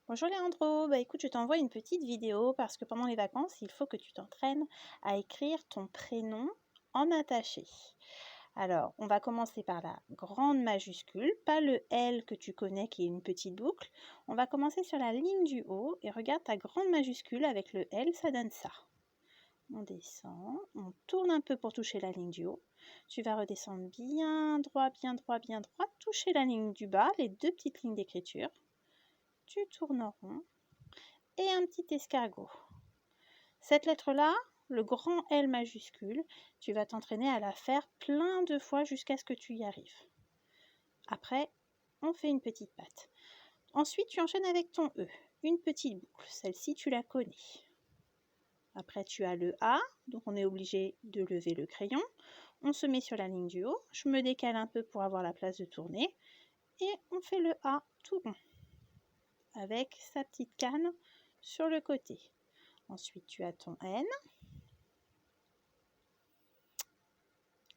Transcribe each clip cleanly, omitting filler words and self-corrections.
Bonjour Léandro, écoute, je t'envoie une petite vidéo parce que pendant les vacances, il faut que tu t'entraînes à écrire ton prénom en attaché. Alors, on va commencer par la grande majuscule, pas le L que tu connais qui est une petite boucle. On va commencer sur la ligne du haut et regarde ta grande majuscule avec le L, ça donne ça. On descend, on tourne un peu pour toucher la ligne du haut. Tu vas redescendre bien droit, bien droit, bien droit, toucher la ligne du bas, les deux petites lignes d'écriture. Tu tournes en rond et un petit escargot. Cette lettre-là, le grand L majuscule, tu vas t'entraîner à la faire plein de fois jusqu'à ce que tu y arrives. Après, on fait une petite patte. Ensuite, tu enchaînes avec ton E, une petite boucle. Celle-ci, tu la connais. Après, tu as le A, donc on est obligé de lever le crayon. On se met sur la ligne du haut. Je me décale un peu pour avoir la place de tourner. Et on fait le A tout rond, avec sa petite canne sur le côté. Ensuite, tu as ton N,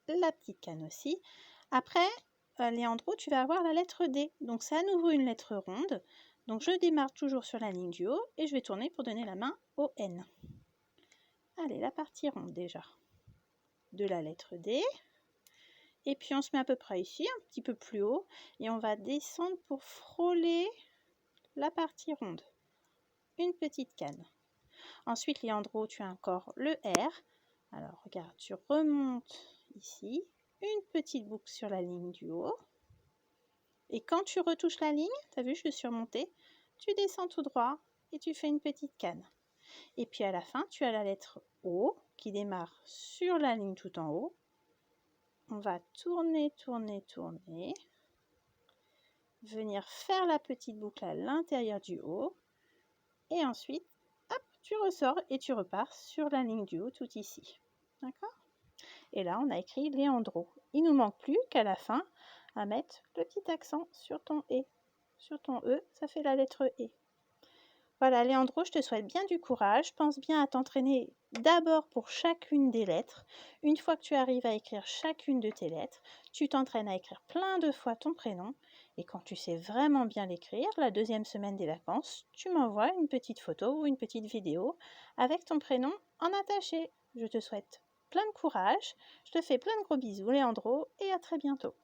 la petite canne aussi. Après, Léandro, tu vas avoir la lettre D. Donc, c'est à nouveau une lettre ronde. Donc, je démarre toujours sur la ligne du haut et je vais tourner pour donner la main au N. Allez, la partie ronde déjà de la lettre D. Et puis, on se met à peu près ici, un petit peu plus haut. Et on va descendre pour frôler la partie ronde. Une petite canne. Ensuite, Léandro, tu as encore le R. Alors, regarde, tu remontes ici, une petite boucle sur la ligne du haut. Et quand tu retouches la ligne, tu as vu, je suis remontée, tu descends tout droit et tu fais une petite canne. Et puis à la fin, tu as la lettre O qui démarre sur la ligne tout en haut. On va tourner, tourner, tourner. Venir faire la petite boucle à l'intérieur du haut. Et ensuite, hop, tu ressors et tu repars sur la ligne du haut tout ici. D'accord ? Et là, on a écrit Léandro. Il ne nous manque plus qu'à la fin, à mettre le petit accent sur ton E. Sur ton E, ça fait la lettre E. Voilà, Léandro, je te souhaite bien du courage. Pense bien à t'entraîner d'abord pour chacune des lettres. Une fois que tu arrives à écrire chacune de tes lettres, tu t'entraînes à écrire plein de fois ton prénom. Et quand tu sais vraiment bien l'écrire, la deuxième semaine des vacances, tu m'envoies une petite photo ou une petite vidéo avec ton prénom en attaché. Je te souhaite plein de courage. Je te fais plein de gros bisous, Léandro, et à très bientôt.